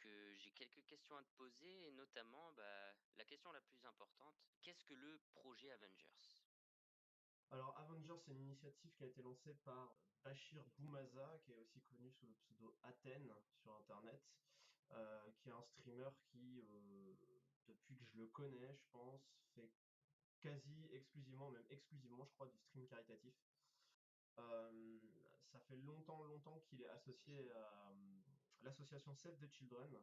Donc, j'ai quelques questions à te poser et notamment, la question la plus importante, qu'est-ce que le projet Avengers? Alors, Avengers, c'est une initiative qui a été lancée par Bashir Boumaza, qui est aussi connu sous le pseudo Athènes sur Internet, qui est un streamer qui, depuis que je le connais, je pense, fait quasi exclusivement, même exclusivement, je crois, du stream caritatif. Ça fait longtemps qu'il est associé à l'association Save the Children,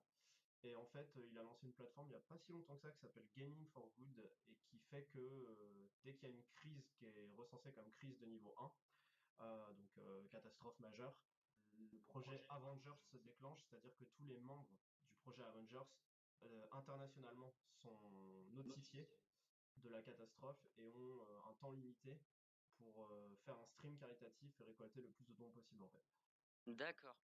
et en fait, il a lancé une plateforme il n'y a pas si longtemps que ça qui s'appelle Gaming for Good et qui fait que dès qu'il y a une crise qui est recensée comme crise de niveau 1, catastrophe majeure, le projet Avengers se déclenche, c'est-à-dire que tous les membres du projet Avengers internationalement sont notifiés de la catastrophe et ont un temps limité pour faire un stream caritatif et récolter le plus de dons possible en fait. D'accord.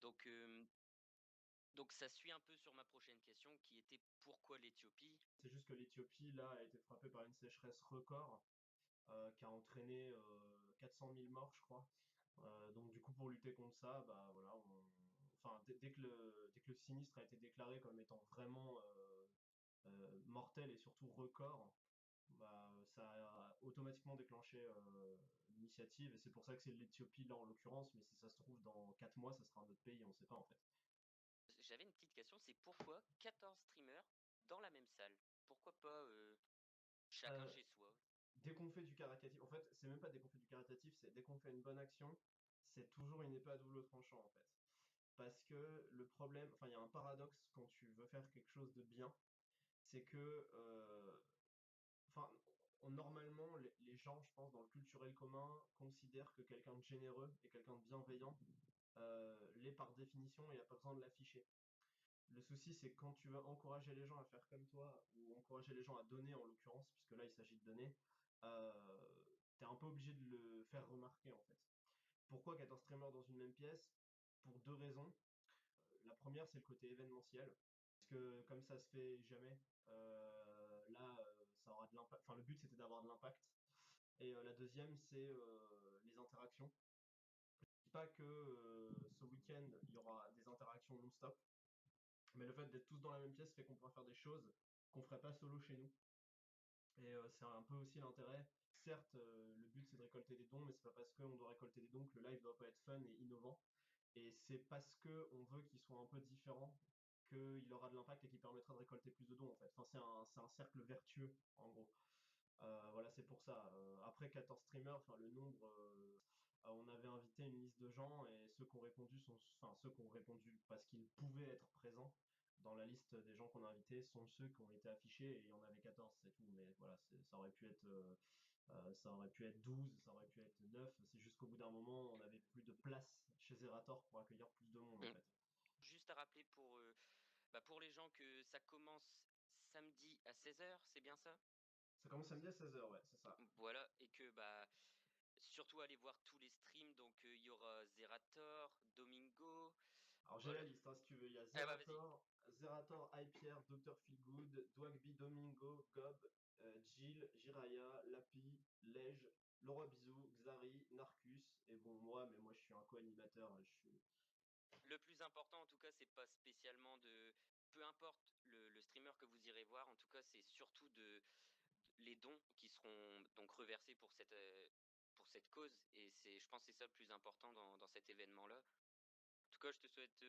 Donc, ça suit un peu sur ma prochaine question qui était pourquoi l'Éthiopie? C'est juste que l'Éthiopie là a été frappée par une sécheresse record qui a entraîné 400 000 morts, je crois. Donc du coup, pour lutter contre ça, bah voilà, enfin dès que le sinistre a été déclaré comme étant vraiment mortel et surtout record, bah ça a automatiquement déclenché l'initiative et c'est pour ça que c'est l'Éthiopie là en l'occurrence. Mais si ça se trouve dans 4 mois, ça sera un autre pays, on sait pas en fait. J'avais une petite question, c'est pourquoi 14 streamers dans la même salle? Pourquoi pas chacun Euh, chez soi? Dès qu'on fait du caritatif, en fait, c'est même pas dès qu'on fait du caritatif, c'est dès qu'on fait une bonne action, c'est toujours une épée à double tranchant en fait. Parce que le problème, enfin, il y a un paradoxe quand tu veux faire quelque chose de bien, c'est que, enfin, normalement, les gens, je pense, dans le culturel commun, considèrent que quelqu'un de généreux et quelqu'un de bienveillant l'est par définition et il n'y a pas besoin de l'afficher. Le souci, c'est que quand tu veux encourager les gens à faire comme toi, ou encourager les gens à donner en l'occurrence, puisque là il s'agit de donner, t'es un peu obligé de le faire remarquer en fait. Pourquoi 14 streamers dans une même pièce? Pour deux raisons. La première, c'est le côté événementiel. Parce que comme ça se fait jamais, ça aura de l'impact. Enfin, le but c'était d'avoir de l'impact. Et la deuxième, c'est les interactions. Je dis pas que ce week-end il y aura des interactions non-stop, mais le fait d'être tous dans la même pièce fait qu'on pourra faire des choses qu'on ferait pas solo chez nous. Et c'est un peu aussi l'intérêt. Certes, le but c'est de récolter des dons, mais c'est pas parce qu'on doit récolter des dons que le live doit pas être fun et innovant. Et c'est parce que on veut qu'il soit un peu différent qu'il aura de l'impact et qu'il permettra de récolter plus de dons en fait. Enfin, c'est un cercle vertueux en gros. Voilà, c'est pour ça. Après 14 streamers, enfin le nombre, on avait invité une liste de gens et ceux qui ont répondu sont, enfin ceux qui ont répondu parce qu'ils pouvaient être présents dans la liste des gens qu'on a invités sont ceux qui ont été affichés et il y en avait 14, c'est tout. Mais voilà, ça aurait pu être 12, ça aurait pu être 9. C'est juste qu'au bout d'un moment, on avait plus de place chez Zerator pour accueillir plus de monde en Hum, fait. Juste à rappeler pour les gens que ça commence samedi à 16 heures, c'est bien ça? Ça commence samedi à 16h, ouais, c'est ça. Voilà, et que surtout aller voir tous les streams, donc il y aura Zerator, Domingo, Alors j'ai la voilà. liste, hein, si tu veux. Il y a Ah bah vas-y. Zerator, Hypierre, Dr. Feelgood, Dwagby, Domingo, Gob, Jill, Jiraya, Lapi, Lej, Leroy Bisou, Xari, Narcus, et bon, moi, mais moi je suis un co-animateur, hein, je suis... Le plus important en tout cas, c'est pas spécialement de... Peu importe le streamer que vous irez voir, en tout cas c'est surtout les dons qui seront donc reversés pour cette cause, et je pense que c'est ça le plus important dans cet événement-là. En tout cas, je te souhaite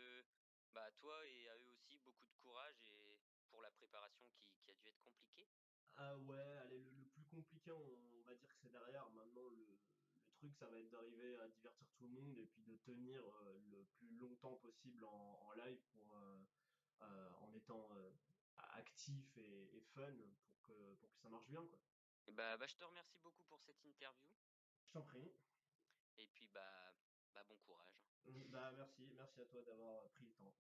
à toi et à eux aussi beaucoup de courage et pour la préparation qui a dû être compliquée. Ah ouais, allez, le plus compliqué, on va dire que c'est derrière. Maintenant, le truc, ça va être d'arriver à divertir tout le monde et puis de tenir le plus longtemps possible en live en étant actif et fun pour que ça marche bien, quoi. Et je te remercie beaucoup pour cette interview Je t'en prie. et puis bon courage. Bah merci à toi d'avoir pris le temps.